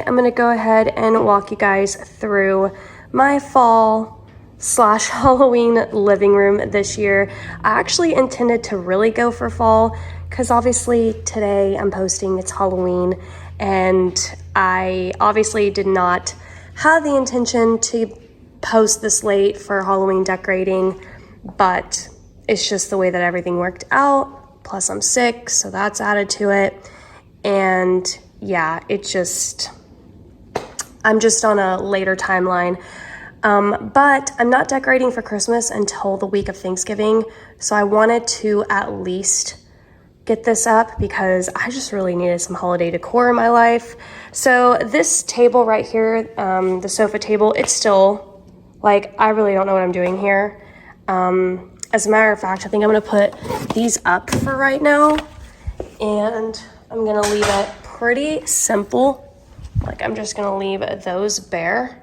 I'm gonna go ahead and walk you guys through my fall / Halloween living room this year. I actually intended to really go for fall because obviously today I'm posting, it's Halloween, and I obviously did not have the intention to post this late for Halloween decorating, but it's just the way that everything worked out. Plus I'm sick, so that's added to it. And yeah, I'm just on a later timeline. But I'm not decorating for Christmas until the week of Thanksgiving. So I wanted to at least get this up because I just really needed some holiday decor in my life. So this table right here, the sofa table, it's still like, I really don't know what I'm doing here. As a matter of fact, I think I'm gonna put these up for right now, and I'm gonna leave it pretty simple. Like, I'm just gonna leave those bare.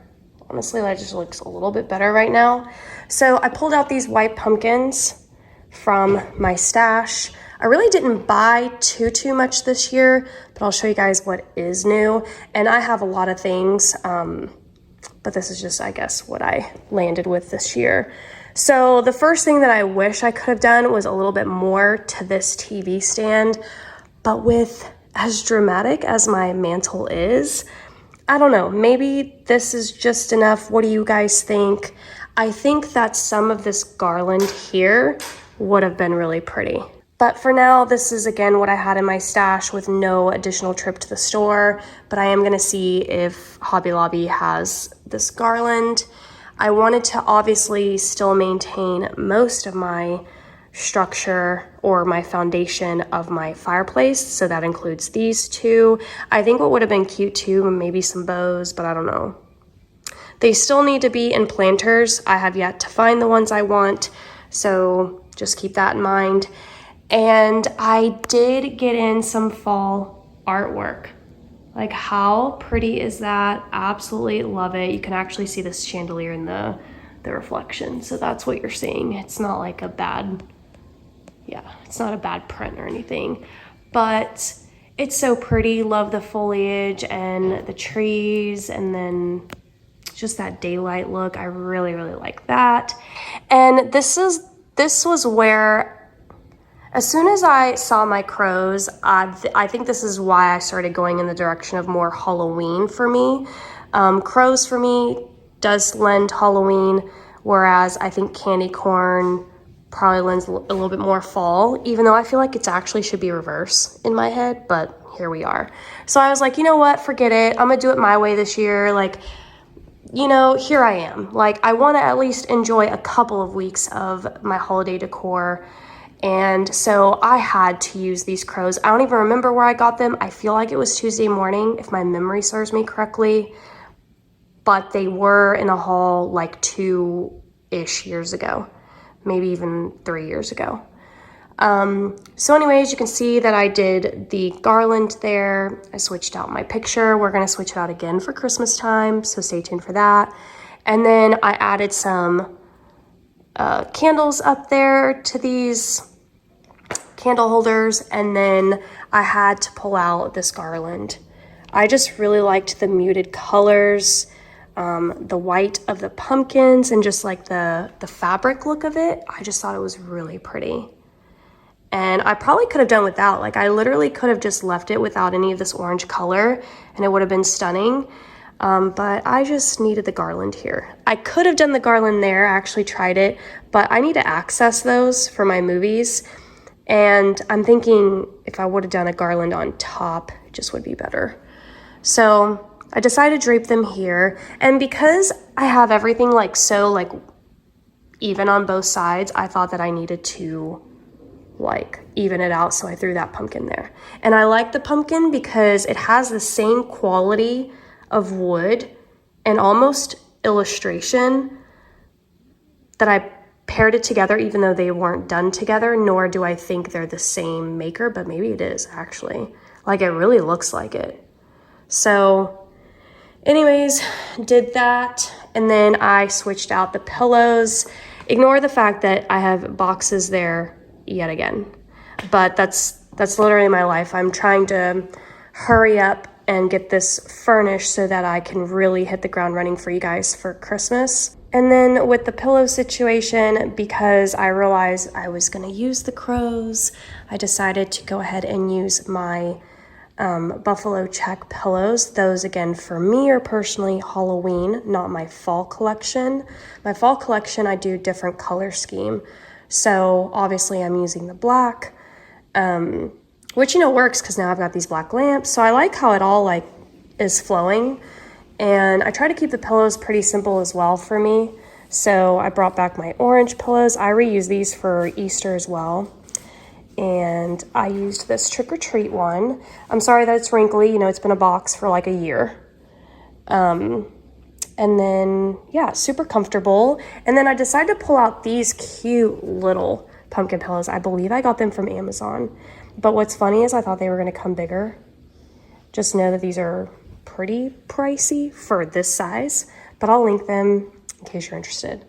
Honestly, that just looks a little bit better right now. So I pulled out these white pumpkins from my stash. I really didn't buy too much this year, but I'll show you guys what is new. And I have a lot of things, but this is just, I guess, what I landed with this year. So the first thing that I wish I could have done was a little bit more to this TV stand, but with as dramatic as my mantle is, I don't know, maybe this is just enough. What do you guys think? I think that some of this garland here would have been really pretty. But for now, this is again what I had in my stash with no additional trip to the store, but I am gonna see if Hobby Lobby has this garland. I wanted to obviously still maintain most of my structure or my foundation of my fireplace, so that includes these two. I think what would have been cute too, maybe some bows, but I don't know. They still need to be in planters. I have yet to find the ones I want, so just keep that in mind. And I did get in some fall artwork. Like, how pretty is that? Absolutely love it. You can actually see this chandelier in the reflection. So that's what you're seeing. It's not like a bad, it's not a bad print or anything, but it's so pretty. Love the foliage and the trees, and then just that daylight look. I really like that. And this was where, as soon as I saw my crows, I think this is why I started going in the direction of more Halloween for me. Crows for me does lend Halloween, whereas I think candy corn probably lends a little bit more fall, even though I feel like it actually should be reverse in my head, but here we are. So I was like, you know what, forget it. I'm gonna do it my way this year. Like, you know, here I am. Like, I wanna at least enjoy a couple of weeks of my holiday decor. And so I had to use these crows. I don't even remember where I got them. I feel like it was Tuesday morning, if my memory serves me correctly, but they were in a haul like 2-ish years ago, maybe even 3 years ago. So anyways, you can see that I did the garland there. I switched out my picture. We're gonna switch it out again for Christmas time, so stay tuned for that. And then I added some candles up there to these candle holders, and then I had to pull out this garland. I just really liked the muted colors, the white of the pumpkins, and just like the fabric look of it. I just thought it was really pretty. And I probably could have done without. Like, I literally could have just left it without any of this orange color and it would have been stunning. But I just needed the garland here. I could have done the garland there, I actually tried it, but I need to access those for my movies. And I'm thinking if I would have done a garland on top, it just would be better. So I decided to drape them here. And because I have everything like so like even on both sides, I thought that I needed to like even it out. So I threw that pumpkin there. And I like the pumpkin because it has the same quality of wood and almost illustration that I paired it together, even though they weren't done together, nor do I think they're the same maker, but maybe it is actually. Like, it really looks like it. So anyways, did that, and then I switched out the pillows. Ignore the fact that I have boxes there yet again, but that's literally my life. I'm trying to hurry up and get this furnished so that I can really hit the ground running for you guys for Christmas. And then with the pillow situation, because I realized I was gonna use the crows, I decided to go ahead and use my buffalo check pillows. Those, again, for me are personally Halloween, not my fall collection. My fall collection, I do different color scheme. So obviously I'm using the black, which, works because now I've got these black lamps. So I like how it all is flowing. And I try to keep the pillows pretty simple as well for me. So I brought back my orange pillows. I reuse these for Easter as well. And I used this Trick or Treat one. I'm sorry that it's wrinkly. It's been a box for like a year. And then, yeah, super comfortable. And then I decided to pull out these cute little pumpkin pillows. I believe I got them from Amazon. But what's funny is I thought they were going to come bigger. Just know that these are pretty pricey for this size, but I'll link them in case you're interested.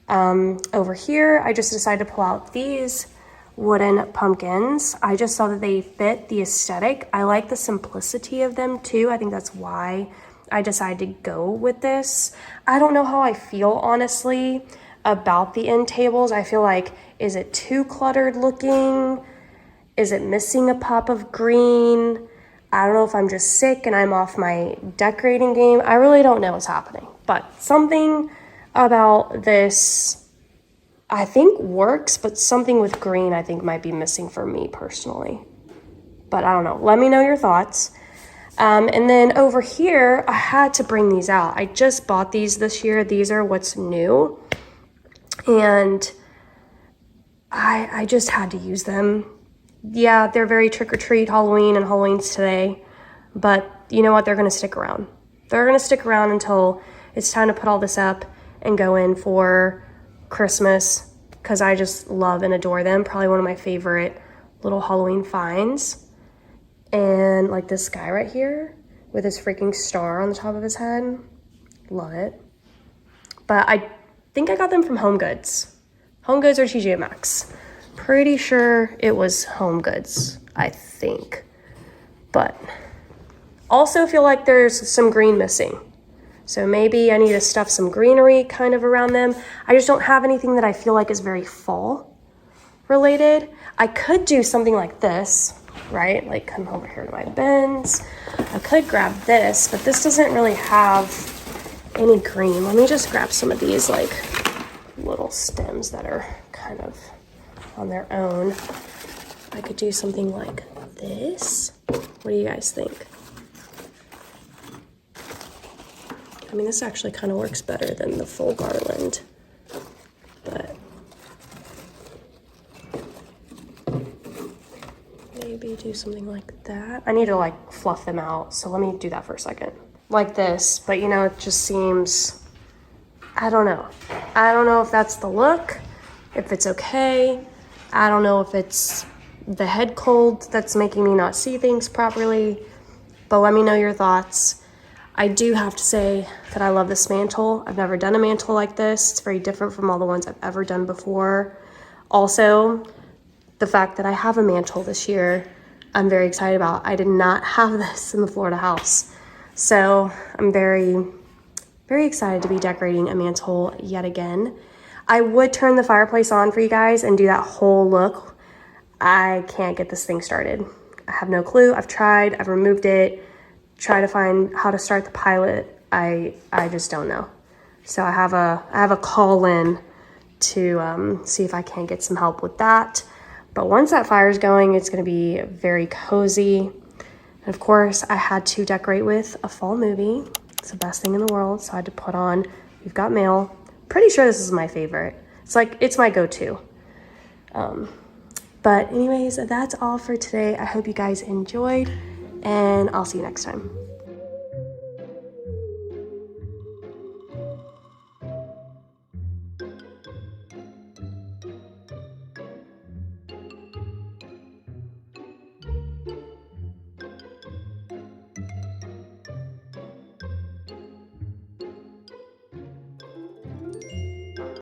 Over here, I just decided to pull out these wooden pumpkins. I just saw that they fit the aesthetic. I like the simplicity of them too. I think that's why I decided to go with this. I don't know how I feel, honestly, about the end tables. I feel like, is it too cluttered looking? Is it missing a pop of green? I don't know if I'm just sick and I'm off my decorating game. I really don't know what's happening. But something about this, I think, works, but something with green I think might be missing for me personally. But I don't know. Let me know your thoughts. And then over here, I had to bring these out. I just bought these this year. These are what's new. And I just had to use them. Yeah, they're very trick-or-treat Halloween, and Halloween's today. But you know what? They're going to stick around. They're going to stick around until it's time to put all this up and go in for Christmas, because I just love and adore them. Probably one of my favorite little Halloween finds. And like this guy right here with his freaking star on the top of his head. Love it. But I think I got them from Home Goods. Home Goods or TJ Maxx. Pretty sure it was Home Goods, I think. But also feel like there's some green missing. So maybe I need to stuff some greenery kind of around them. I just don't have anything that I feel like is very fall related. I could do something like this, right? Like come over here to my bins. I could grab this, but this doesn't really have any green. Let me just grab some of these like little stems that are kind of on their own. I could do something like this. What do you guys think? I mean, this actually kind of works better than the full garland, but maybe do something like that. I need to like fluff them out, so let me do that for a second. Like this, but it just seems, I don't know. I don't know if that's the look, if it's okay. I don't know if it's the head cold that's making me not see things properly, but let me know your thoughts. I do have to say that I love this mantle. I've never done a mantle like this. It's very different from all the ones I've ever done before. Also, the fact that I have a mantle this year, I'm very excited about. I did not have this in the Florida house. So I'm very, very excited to be decorating a mantle yet again. I would turn the fireplace on for you guys and do that whole look. I can't get this thing started. I have no clue. I've tried, I've removed it, tried to find how to start the pilot. I just don't know. So I have a call in to see if I can get some help with that. But once that fire's going, it's gonna be very cozy. And of course, I had to decorate with a fall movie. It's the best thing in the world. So I had to put on You've Got Mail. Pretty sure this is my favorite. It's my go-to. But anyways, that's all for today. I hope you guys enjoyed, and I'll see you next time.